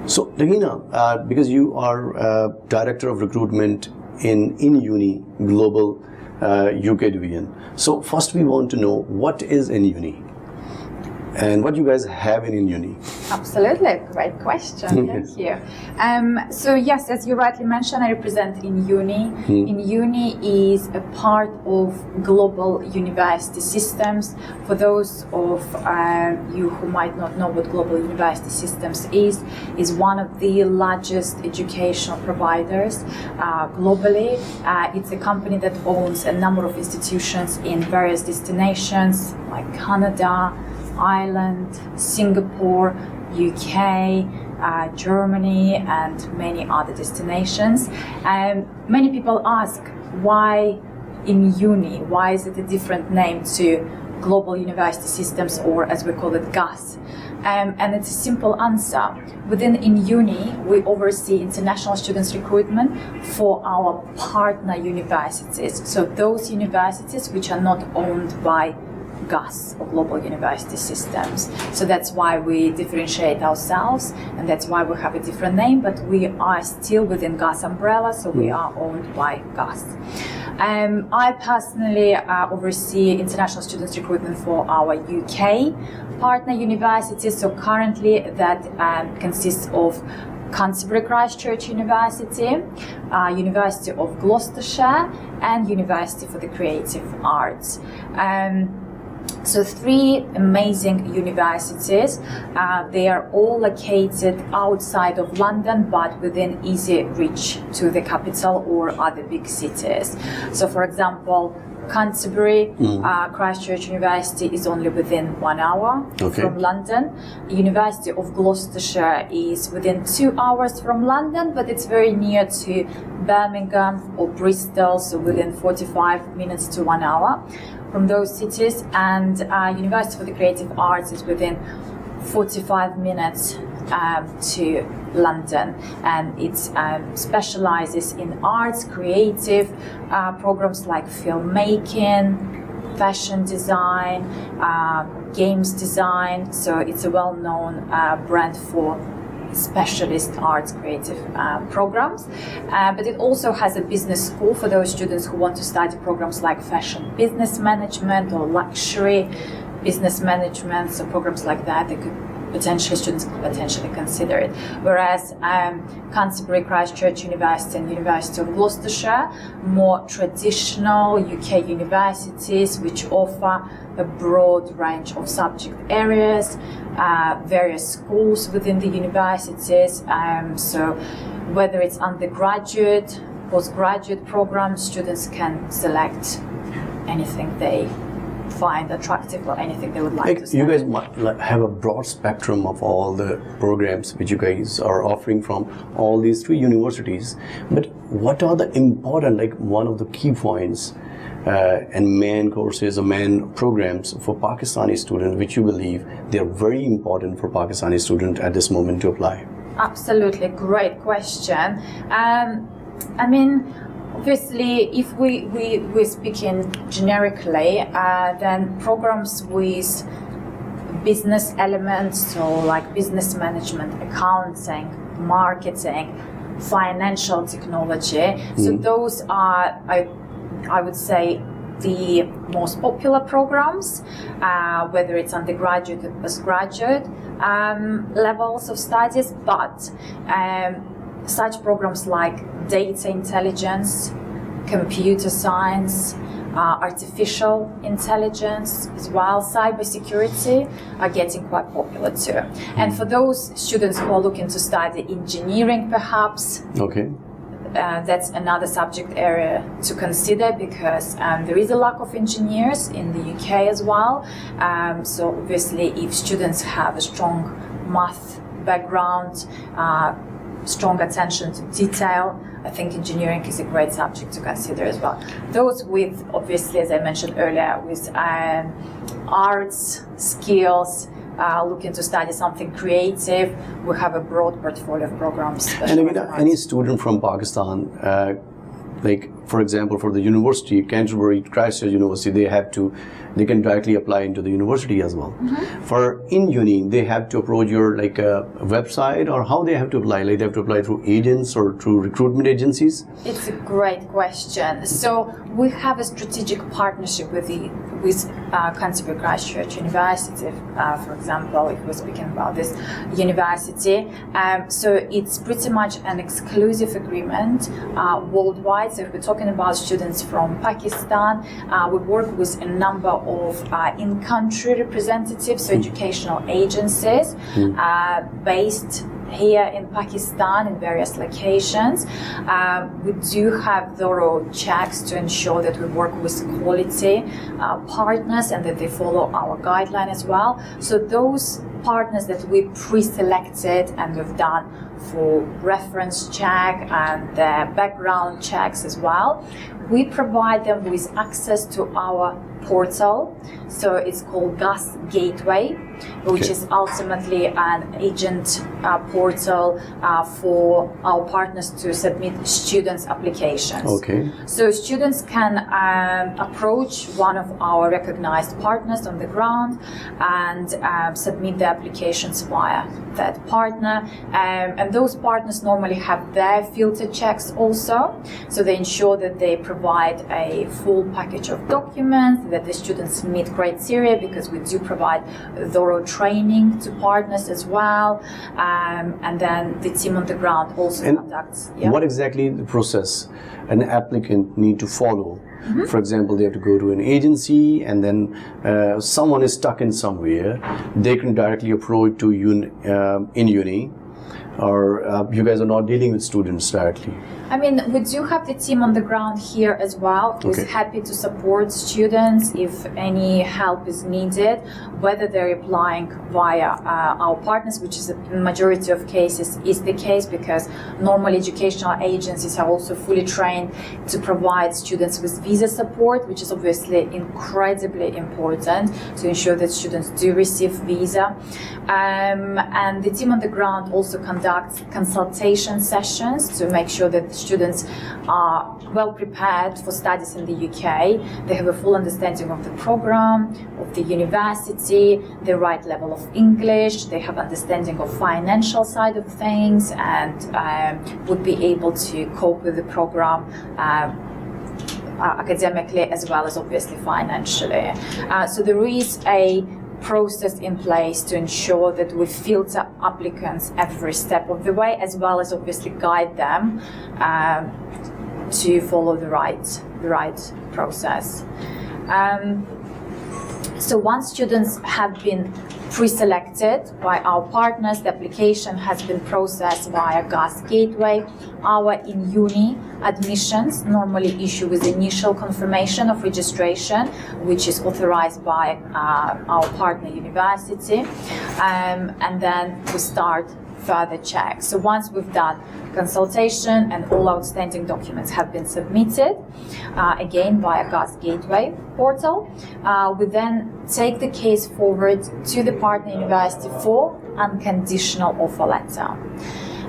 So, Ravina, because you are Director of Recruitment in uni Global UK Division. So first we want to know what is in uni and what you guys have in uni. Absolutely, great question, thank you. So yes, as you rightly mentioned, I represent in uni. In uni is a part of global university systems. For those of you who might not know what global university systems is one of the largest educational providers globally. It's a company that owns a number of institutions in various destinations like Canada, Ireland, Singapore, UK, Germany, and many other destinations. Many people ask why in uni, why is it a different name to Global University Systems, or as we call it, GUS? And it's a simple answer. Within in uni, we oversee international students recruitment for our partner universities. So those universities which are not owned by GUS, or Global University Systems. So that's why we differentiate ourselves, and that's why we have a different name, but we are still within GUS umbrella, so we are owned by GUS. I personally oversee international students recruitment for our UK partner universities. So currently that consists of Canterbury Christ Church University, University of Gloucestershire, and University for the Creative Arts. So three amazing universities. They are all located outside of London, but within easy reach to the capital or other big cities. So for example, Canterbury Christ Church University is only within 1 hour from London. University of Gloucestershire is within 2 hours from London, but it's very near to Birmingham or Bristol, so within 45 minutes to 1 hour from those cities. And University for the Creative Arts is within 45 minutes to London, and it specializes in arts, creative programs like filmmaking, fashion design, games design. So it's a well-known brand for specialist arts creative programs, but it also has a business school for those students who want to study programs like fashion business management or luxury business management. So programs like that, students could potentially consider it. Whereas Canterbury Christ Church University and University of Gloucestershire, more traditional UK universities which offer a broad range of subject areas, various schools within the universities. So whether it's undergraduate, postgraduate programs, students can select anything they find attractive or anything they would like to study. You guys might have a broad spectrum of all the programs which you guys are offering from all these three universities, but what are the important, like one of the key points and main courses or main programs for Pakistani students which you believe they are very important for Pakistani students at this moment to apply? Absolutely, great question. I mean, obviously, if we're speaking generically, then programs with business elements, so like business management, accounting, marketing, financial technology. So those are, I would say, the most popular programs, whether it's undergraduate or postgraduate levels of studies, but such programs like data intelligence, computer science, artificial intelligence as well, cybersecurity are getting quite popular too. And for those students who are looking to study engineering perhaps, that's another subject area to consider, because there is a lack of engineers in the UK as well. So obviously if students have a strong math background, strong attention to detail, I think engineering is a great subject to consider as well. Those with, obviously, as I mentioned earlier, with arts, skills, looking to study something creative, we have a broad portfolio of programs. And again, any student from Pakistan, like for example, for the university, Canterbury Christ Church University, they can directly apply into the university as well. For in uni, they have to approach your like website, or how they have to apply? Like they have to apply through agents or through recruitment agencies? It's a great question. So we have a strategic partnership with Canterbury Christ Church University, for example, if we're speaking about this university. So it's pretty much an exclusive agreement worldwide. So if we're talking about students from Pakistan, we work with a number of in-country representatives, so educational agencies based here in Pakistan in various locations. We do have thorough checks to ensure that we work with quality partners and that they follow our guideline as well. So those partners that we pre-selected and we've done for reference check and background checks as well, we provide them with access to our portal. So it's called GAS Gateway, which is ultimately an agent portal for our partners to submit students' applications. Okay. So students can approach one of our recognized partners on the ground and submit their applications via that partner. And those partners normally have their filter checks also. So they ensure that they provide a full package of documents, that the students meet criteria, because we do provide thorough training to partners as well. And then the team on the ground also conducts. What exactly the process an applicant need to follow? For example, they have to go to an agency, and then someone is stuck in somewhere. They can directly approach to you in uni, or you guys are not dealing with students directly? I mean, we do have the team on the ground here as well, who's happy to support students if any help is needed, whether they're applying via our partners, which is in majority of cases is the case, because normal educational agencies are also fully trained to provide students with visa support, which is obviously incredibly important to ensure that students do receive visa. And the team on the ground also conducts consultation sessions to make sure that students are well prepared for studies in the UK. They have a full understanding of the program, of the university, the right level of English, they have understanding of financial side of things, and would be able to cope with the program academically as well as obviously financially. So there is a process in place to ensure that we filter applicants every step of the way, as well as obviously guide them to follow the right process. So once students have been pre-selected by our partners, the application has been processed via GAS Gateway. Our in-uni admissions normally issue with initial confirmation of registration, which is authorized by our partner university, and then we start further checks. So once we've done consultation and all outstanding documents have been submitted, again via GAS Gateway portal, we then take the case forward to the partner university for unconditional offer letter.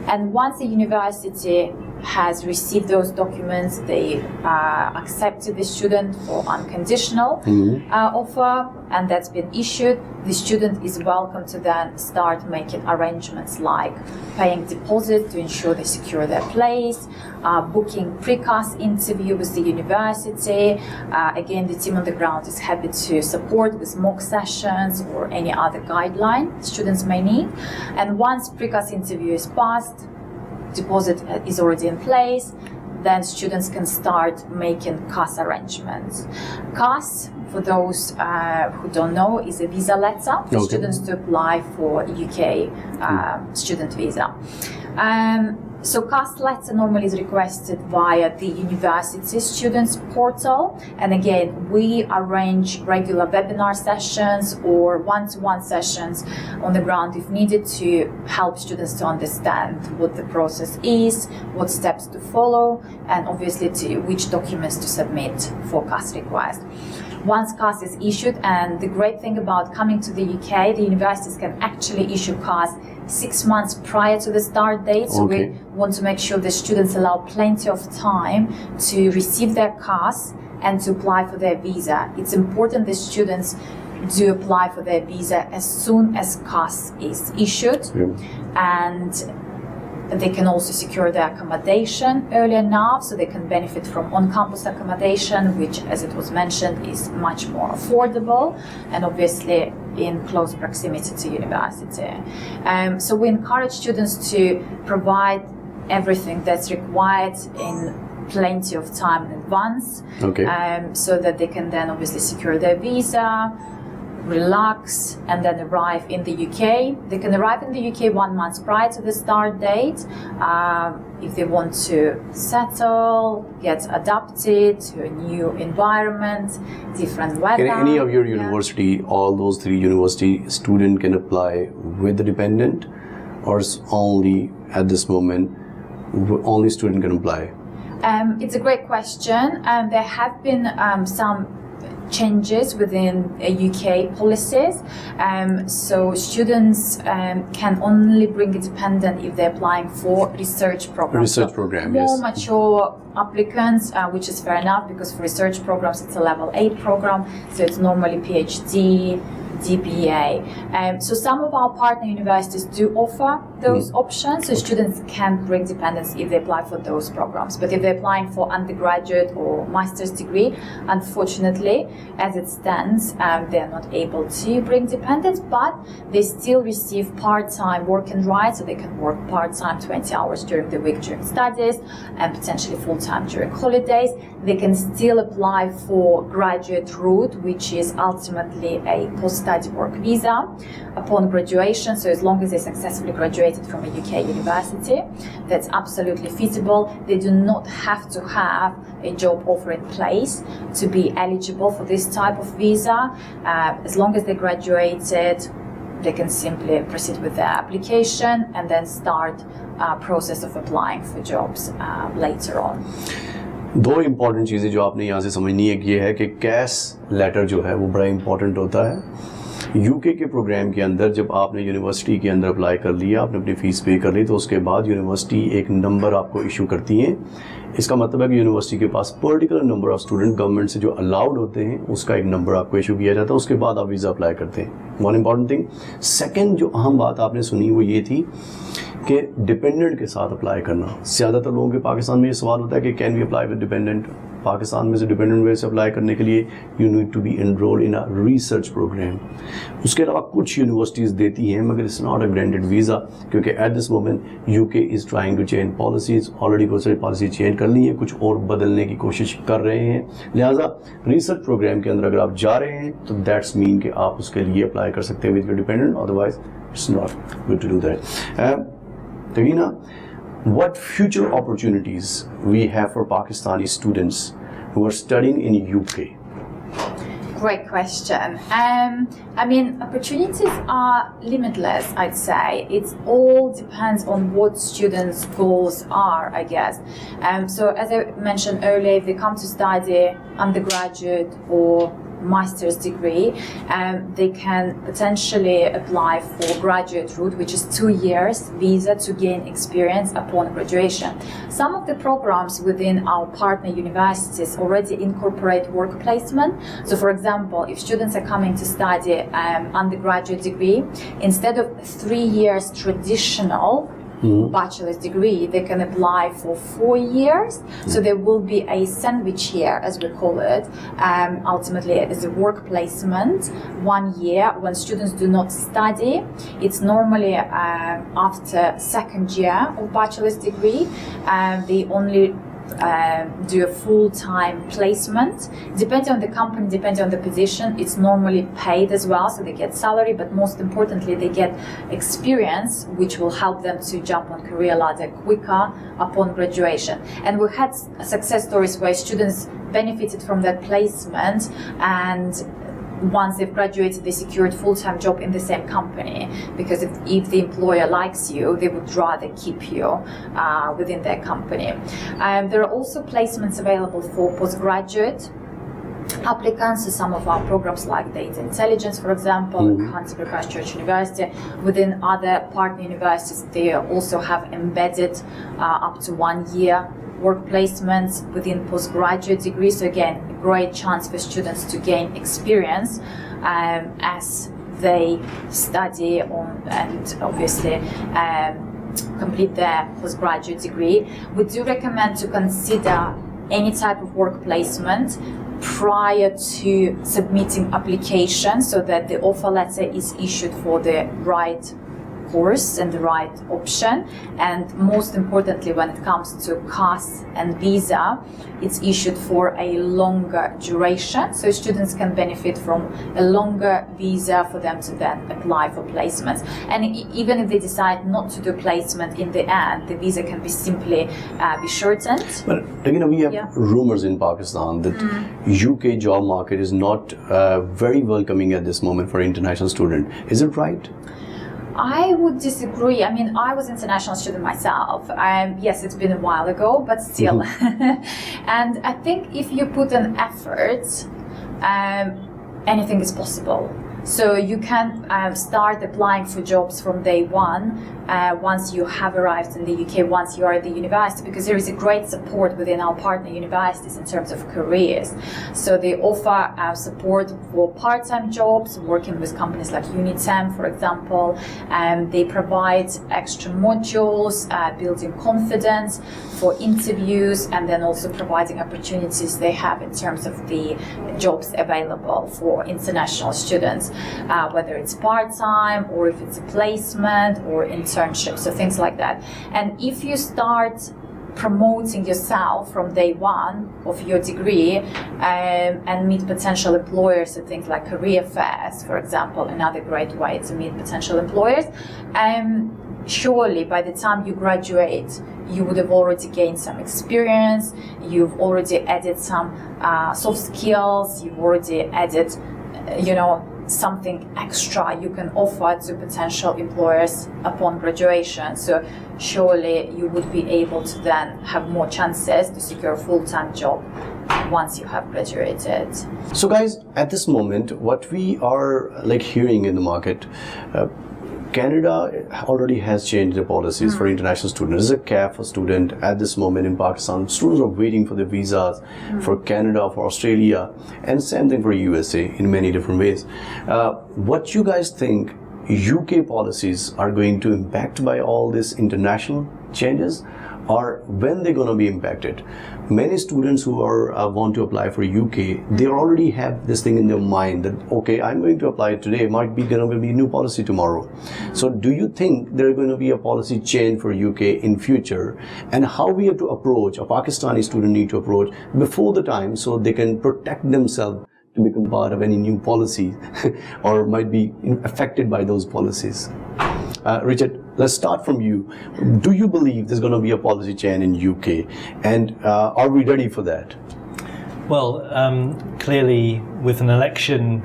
And once the university has received those documents, they accepted the student for unconditional offer, and that's been issued. The student is welcome to then start making arrangements like paying deposit to ensure they secure their place, booking pre-CAS interview with the university. Again, the team on the ground is happy to support with mock sessions or any other guideline students may need. And once pre-CAS interview is passed, deposit is already in place, then students can start making CAS arrangements. CAS, for those who don't know, is a visa letter for students to apply for UK student visa. So CAS letter normally is requested via the university students portal, and again we arrange regular webinar sessions or one-to-one sessions on the ground if needed to help students to understand what the process is, what steps to follow, and obviously to which documents to submit for CAS request. Once CAS is issued, and the great thing about coming to the UK, the universities can actually issue CAS 6 months prior to the start date. So we want to make sure the students allow plenty of time to receive their CAS and to apply for their visa. It's important that students do apply for their visa as soon as CAS is issued, and they can also secure their accommodation early enough so they can benefit from on-campus accommodation, which, as it was mentioned, is much more affordable and obviously in close proximity to university. So we encourage students to provide everything that's required in plenty of time in advance, so that they can then obviously secure their visa, relax, and then arrive in the UK. They can arrive in the UK 1 month prior to the start date if they want to settle, get adapted to a new environment, different weather. In any of your university, all those 3 university student can apply with the dependent, or only at this moment only student can apply? It's a great question. There have been some changes within UK policies. So students can only bring a dependent if they're applying for research programs. More mature applicants, which is fair enough, because for research programs it's a level 8 program, so it's normally PhD, DBA. So some of our partner universities do offer those options, so students can bring dependents if they apply for those programs. But if they're applying for undergraduate or master's degree, unfortunately, as it stands, they're not able to bring dependents, but they still receive part-time working rights, so they can work part-time 20 hours during the week during studies and potentially full-time during holidays. They can still apply for graduate route, which is ultimately a post-study work visa upon graduation. So as long as they successfully graduated from a UK university, that's absolutely feasible. They do not have to have a job offer in place to be eligible for this type of visa. As long as they graduated, they can simply proceed with their application and then start a process of applying for jobs later on. 2 important चीज़ें जो आपने यहाँ से समझनी है, ये है कि कैश लेटर जो है वो बड़ा इम्पॉर्टेंट होता है। यूके के प्रोग्राम के अंदर जब आपने यूनिवर्सिटी के अंदर अप्लाई कर लिया, आपने अपनी फ़ीस पे कर ली, तो उसके बाद यूनिवर्सिटी एक नंबर आपको इशू करती है। इसका मतलब है कि यूनिवर्सिटी के पास particular number of student government से जो अलाउड होते हैं उसका एक नंबर आपको इशू किया जाता है, उसके बाद आप वीज़ा अप्लाई करते हैं। 1 इम्पॉर्टेंट थिंग। सेकेंड जो अहम बात आपने सुनी वो ये थी कि डिपेंडेंट के साथ अप्लाई करना। ज़्यादातर लोगों के पाकिस्तान में ये सवाल होता है कि can we apply with dependent. Pakistan में से डिपेंडेंट वे से अप्लाई करने के लिए you need to be enrol in a research program. उसके अलावा कुछ यूनिवर्सिटीज़ देती हैं, मगर it's not a granted visa, क्योंकि at this moment UK is trying to change policies. Already बहुत सारी पॉलिसी चेंज कर ली है, कुछ और बदलने की कोशिश कर रहे हैं। लिहाजा रिसर्च प्रोग्राम के अंदर अगर आप जा रहे हैं तो दैट्स मीन कि आप उसके लिए अप्लाई कर सकते हैं with your dependent, otherwise it's not good to do that. Tagina, what future opportunities we have for Pakistani students who are studying in UK? Great question. I mean, opportunities are limitless, I'd say. It all depends on what students' goals are, I guess. So as I mentioned earlier, if they come to study undergraduate or master's degree, they can potentially apply for graduate route, which is 2 years visa to gain experience upon graduation. Some of the programs within our partner universities already incorporate work placement. So for example, if students are coming to study undergraduate degree, instead of 3 years traditional bachelor's degree, they can apply for 4 years. So there will be a sandwich year, as we call it, ultimately as a work placement, 1 year when students do not study. It's normally after 2nd year of bachelor's degree. They only do a full-time placement. Depending on the company, depending on the position, it's normally paid as well, so they get salary, but most importantly they get experience, which will help them to jump on career ladder quicker upon graduation. And we had success stories where students benefited from that placement, and once they've graduated, they secured full-time job in the same company, because if the employer likes you, they would rather keep you within their company. There are also placements available for postgraduate applicants. So some of our programs like data intelligence, for example, Canterbury Christ Church University. Within other partner universities, they also have embedded up to 1 year work placements within postgraduate degrees. So again, a great chance for students to gain experience as they study on and obviously complete their postgraduate degree. We do recommend to consider any type of work placement prior to submitting application, so that the offer letter is issued for the right course and the right option. And most importantly, when it comes to CAS and visa, it's issued for a longer duration, so students can benefit from a longer visa for them to then apply for placements. And even if they decide not to do placement in the end, the visa can be simply be shortened. But we have rumors in Pakistan that UK job market is not very welcoming at this moment for international student. Is it right? I would disagree. I mean, I was an international student myself. Yes, it's been a while ago, but still. And I think if you put an effort, anything is possible. So you can start applying for jobs from day one once you have arrived in the UK, once you are at the university, because there is a great support within our partner universities in terms of careers. So they offer support for part-time jobs, working with companies like Unitem, for example. They provide extra modules, building confidence for interviews, and then also providing opportunities they have in terms of the jobs available for international students. Whether it's part-time or if it's a placement or internship, so things like that. And if you start promoting yourself from day one of your degree and meet potential employers at things like career fairs, for example, another great way to meet potential employers, surely by the time you graduate, you would have already gained some experience, you've already added some soft skills, you've already added, something extra you can offer to potential employers upon graduation. So surely you would be able to then have more chances to secure a full-time job once you have graduated. So guys, at this moment, what we are hearing in the market, Canada already has changed their policies for international students. There's a cap for student at this moment in Pakistan. Students are waiting for their visas for Canada, for Australia, and same thing for USA in many different ways. What you guys think UK policies are going to impact by all these international changes, or when they're going to be impacted? Many students who are want to apply for UK, they already have this thing in their mind that, okay, I'm going to apply today, might be going to be a new policy tomorrow. So do you think there are going to be a policy change for UK in future, and how we have to approach, a Pakistani student need to approach before the time so they can protect themselves to become part of any new policy or might be affected by those policies? Richard, let's start from you. Do you believe there's going to be a policy change in UK, and are we ready for that? Well, clearly with an election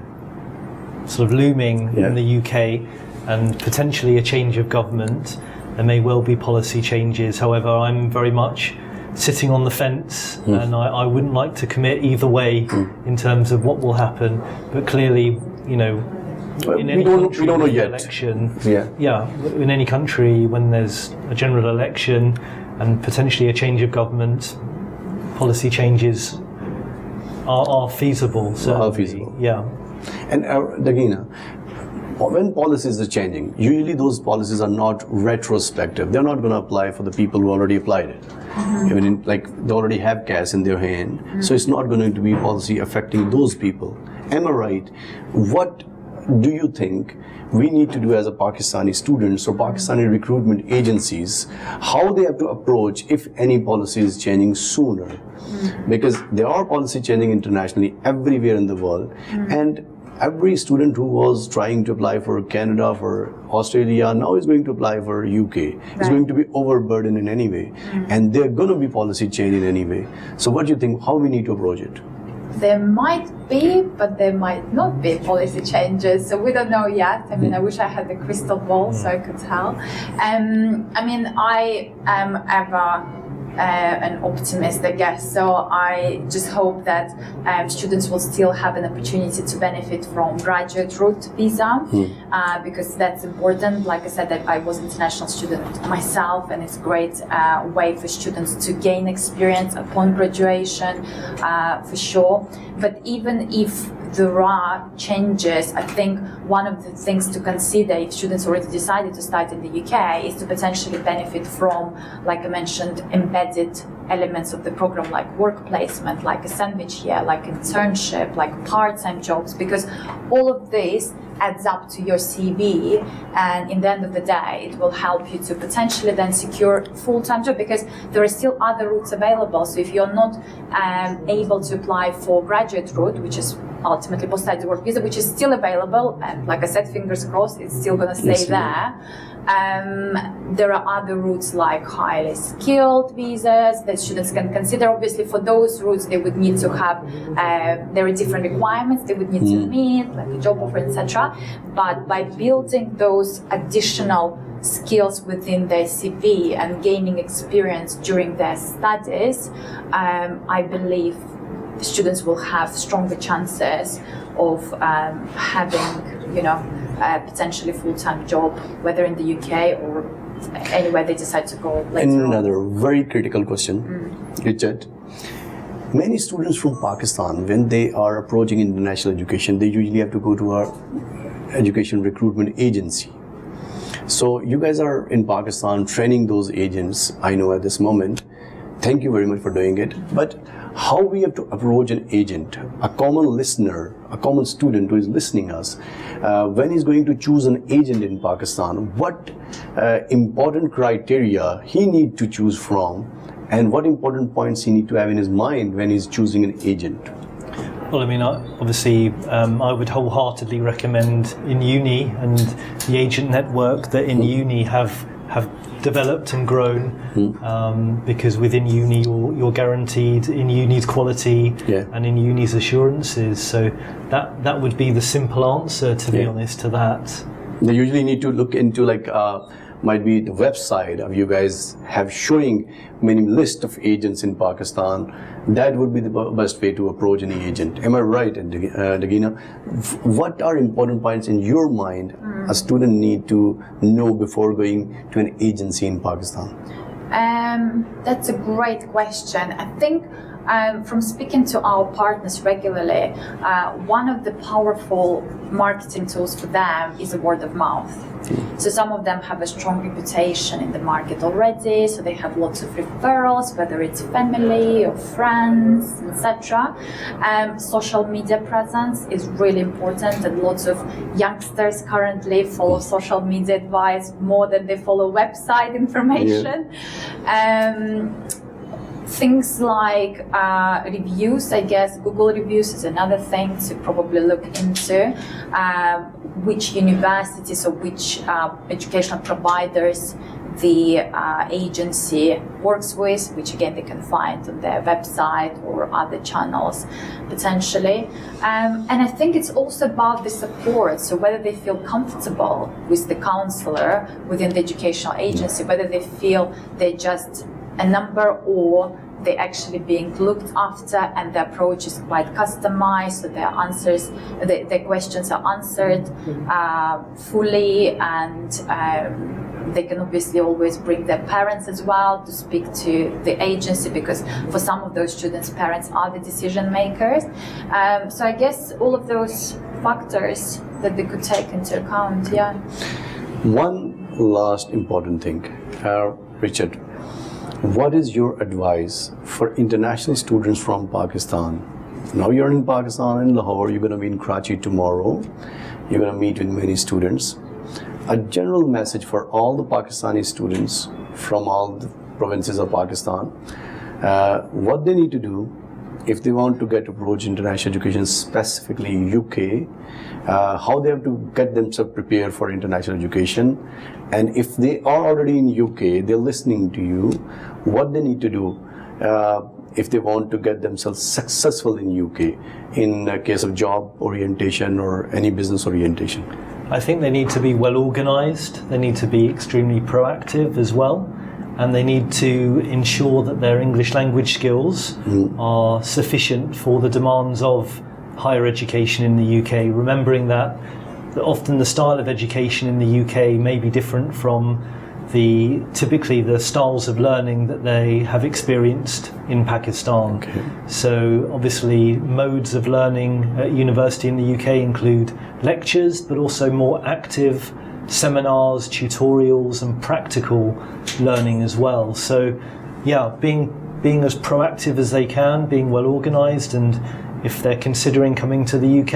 sort of looming in the UK and potentially a change of government, there may well be policy changes. However, I'm very much sitting on the fence, and I wouldn't like to commit either way in terms of what will happen. But clearly, in any country, we don't know yet. Election, in any country, when there's a general election and potentially a change of government, policy changes are feasible. Are feasible. Yeah. And Dagina, when policies are changing, usually those policies are not retrospective. They're not going to apply for the people who already applied it. Even they already have cash in their hand, so it's not going to be policy affecting those people. Am I right? What do you think we need to do as a Pakistani students or Pakistani recruitment agencies, how they have to approach if any policy is changing sooner? Because there are policy changing internationally everywhere in the world, and every student who was trying to apply for Canada, for Australia, now is going to apply for UK. Is going to be overburdened in any way, and they're going to be policy change in any way. So what do you think, how we need to approach it? There might be, but there might not be policy changes, so we don't know yet. I mean, I wish I had the crystal ball so I could tell. I am ever an optimist, I guess. So I just hope that students will still have an opportunity to benefit from graduate route visa, because that's important. Like I said, that I was an international student myself, and it's a great way for students to gain experience upon graduation, for sure. But even if there are changes, I think one of the things to consider if students already decided to start in the UK is to potentially benefit from, like I mentioned, embedded elements of the program, like work placement, like a sandwich year, like internship, like part-time jobs, because all of this adds up to your CV, and in the end of the day it will help you to potentially then secure full-time job, because there are still other routes available. So if you're not able to apply for graduate route, which is ultimately post-study work visa, which is still available, and like I said, fingers crossed, it's still going to stay there. There are other routes like highly skilled visas that students can consider. Obviously, for those routes, they would need to have, there are different requirements they would need to meet, like a job offer, etc. But by building those additional skills within their CV and gaining experience during their studies, I believe students will have stronger chances of having, potentially full-time job, whether in the UK or anywhere they decide to go later. And another very critical question, Richard. Many students from Pakistan, when they are approaching international education, they usually have to go to our education recruitment agency. So you guys are in Pakistan training those agents, I know at this moment. Thank you very much for doing it. But how we have to approach an agent, a common listener, a common student who is listening us, when he's going to choose an agent in Pakistan, what important criteria he need to choose from, and what important points he need to have in his mind when he's choosing an agent? Well, I mean, obviously, I would wholeheartedly recommend in uni and the agent network that in uni have developed and grown, because within uni you're guaranteed in uni's quality and in uni's assurances. So that would be the simple answer, to be honest, to that. They usually need to look into might be the website of you guys have showing many list of agents in Pakistan. That would be the best way to approach any agent. Am I right, Dagina? What are important points in your mind a student need to know before going to an agency in Pakistan? That's a great question. I think from speaking to our partners regularly, one of the powerful marketing tools for them is the word of mouth. So some of them have a strong reputation in the market already, so they have lots of referrals, whether it's family or friends, etc. Social media presence is really important, and lots of youngsters currently follow social media advice more than they follow website information. Things like reviews, I guess Google reviews is another thing to probably look into. Which universities or which educational providers the agency works with, which again they can find on their website or other channels potentially. And I think it's also about the support, so whether they feel comfortable with the counselor within the educational agency, whether they feel they're just a number or they're actually being looked after and the approach is quite customized, so their questions are answered fully, and they can obviously always bring their parents as well to speak to the agency, because for some of those students, parents are the decision makers. So I guess all of those factors that they could take into account, One last important thing, Richard. What is your advice for international students from Pakistan? Now you're in Pakistan, in Lahore, you're going to be in Karachi tomorrow, you're going to meet with many students. A general message for all the Pakistani students from all the provinces of Pakistan, what they need to do if they want to get approach international education, specifically UK, how they have to get themselves prepared for international education, and if they are already in UK, they're listening to you, what they need to do if they want to get themselves successful in UK in case of job orientation or any business orientation. I think they need to be well organised, they need to be extremely proactive as well, and they need to ensure that their English language skills are sufficient for the demands of higher education in the UK, remembering that often the style of education in the UK may be different from typically the styles of learning that they have experienced in Pakistan. Okay. So obviously modes of learning at university in the UK include lectures, but also more active seminars, tutorials and practical learning as well. So yeah, being as proactive as they can, being well organised, and if they're considering coming to the UK,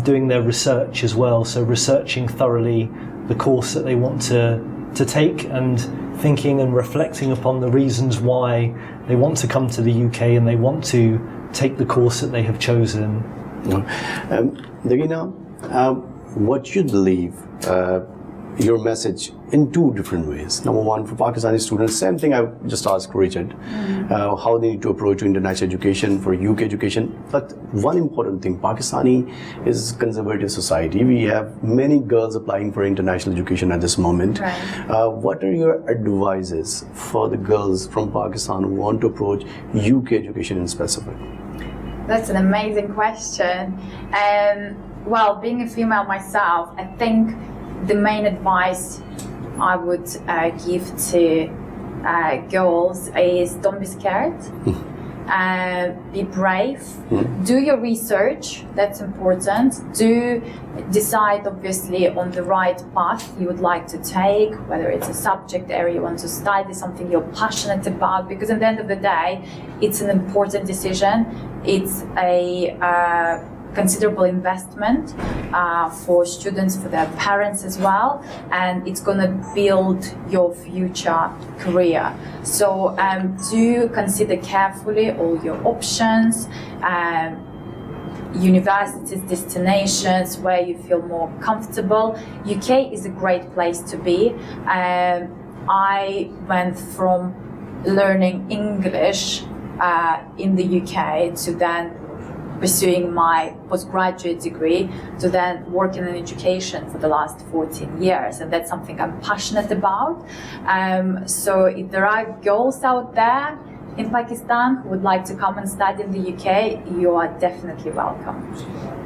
doing their research as well, so researching thoroughly the course that they want to take and thinking and reflecting upon the reasons why they want to come to the UK and they want to take the course that they have chosen. Dagina, what you believe your message in two different ways. Number one, for Pakistani students, same thing I just asked Richard, how they need to approach international education for UK education. But one important thing, Pakistani is a conservative society. We have many girls applying for international education at this moment. Right. What are your advices for the girls from Pakistan who want to approach UK education in specific? That's an amazing question. Well, being a female myself, I think the main advice I would give to girls is don't be scared, be brave, do your research, that's important, do decide obviously on the right path you would like to take, whether it's a subject area you want to study, something you're passionate about, because at the end of the day it's an important decision. It's a considerable investment for students, for their parents as well, and it's going to build your future career. So do consider carefully all your options, universities, destinations where you feel more comfortable. UK is a great place to be. I went from learning English in the UK to then pursuing my postgraduate degree to then working in education for the last 14 years, and that's something I'm passionate about. So if there are girls out there in Pakistan who would like to come and study in the UK, you are definitely welcome.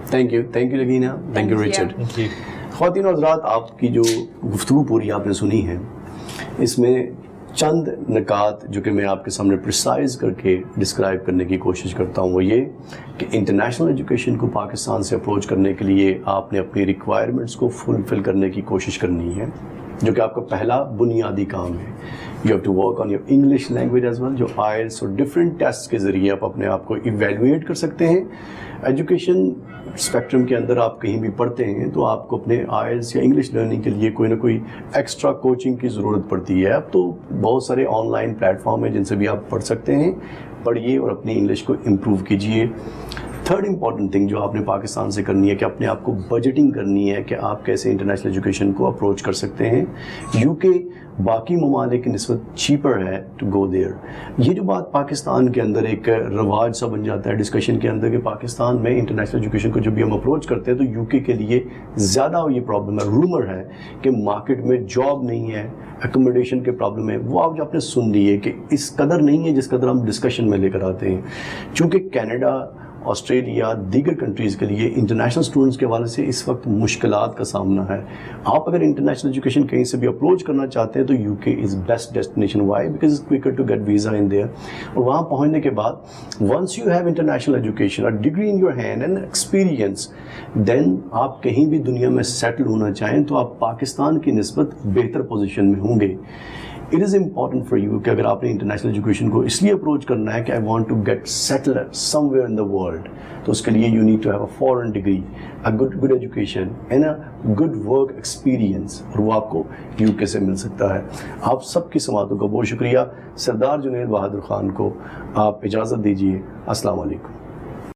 Thank you, Lagina. Thank you, Richard. Thank you. ख़वातीन और हज़रात, आपकी जो गुफ्तगू पूरी आपने सुनी है, इसमें चंद नकात जो कि मैं आपके सामने प्रिसाइज करके डिस्क्राइब करने की कोशिश करता हूँ वो ये कि इंटरनेशनल एजुकेशन को पाकिस्तान से अप्रोच करने के लिए आपने अपनी रिक्वायरमेंट्स को फुलफिल करने की कोशिश करनी है, जो कि आपका पहला बुनियादी काम है. You have to work on your English language as well, जो IELTS और डिफरेंट टेस्ट के ज़रिए आप अपने आप को इवेलुएट कर सकते हैं. एजुकेशन स्पेक्ट्रम के अंदर आप कहीं भी पढ़ते हैं तो आपको अपने IELTS या इंग्लिश लर्निंग के लिए कोई ना कोई एक्स्ट्रा कोचिंग की ज़रूरत पड़ती है. अब तो बहुत सारे ऑनलाइन प्लेटफॉर्म हैं जिनसे भी आप पढ़ सकते हैं. पढ़िए और अपनी इंग्लिश को इम्प्रूव कीजिए. थर्ड इंपॉर्टेंट थिंग जो आपने पाकिस्तान से करनी है कि अपने आप को बजटिंग करनी है कि आप कैसे इंटरनेशनल एजुकेशन को अप्रोच कर सकते हैं. UK बाकी ममालिक की निस्बत चीपर है टू गो देयर. ये जो बात पाकिस्तान के अंदर एक रवाज सा बन जाता है डिस्कशन के अंदर कि पाकिस्तान में इंटरनेशनल एजुकेशन को जब भी हम अप्रोच करते हैं तो UK के लिए ज़्यादा ये प्रॉब्लम है. रूमर है कि मार्केट में जॉब नहीं है, एकोमोडेशन के प्रॉब्लम है. वो आप जो आपने सुन ली है कि इस कदर नहीं है जिस कदर हम डिस्कशन में लेकर आते हैं. चूँकि कनाडा, ऑस्ट्रेलिया, दीगर कंट्रीज़ के लिए इंटरनेशनल स्टूडेंट्स के हवाले से इस वक्त मुश्किलात का सामना है. आप अगर इंटरनेशनल एजुकेशन कहीं से भी अप्रोच करना चाहते हैं तो UK is best destination. Why? Because it's quicker to get visa in there. और वहाँ पहुँचने के बाद once you have international education, a degree in your hand and experience, then आप कहीं भी दुनिया में सेटल होना चाहें तो आप पाकिस्तान की निस्बत बेहतर पोजीशन में होंगे. It is important for you कि अगर आपने इंटरनेशनल एजुकेशन को इसलिए अप्रोच करना है कि I want to get settle somewhere in the world, तो उसके लिए you need to have a foreign degree, a good education and a good work experience, और वो आपको UK से मिल सकता है. आप सबकी समातों का बहुत शुक्रिया. सरदार जुनैद बहादुर खान को आप इजाज़त दीजिए. अस्सलाम वालेकुम.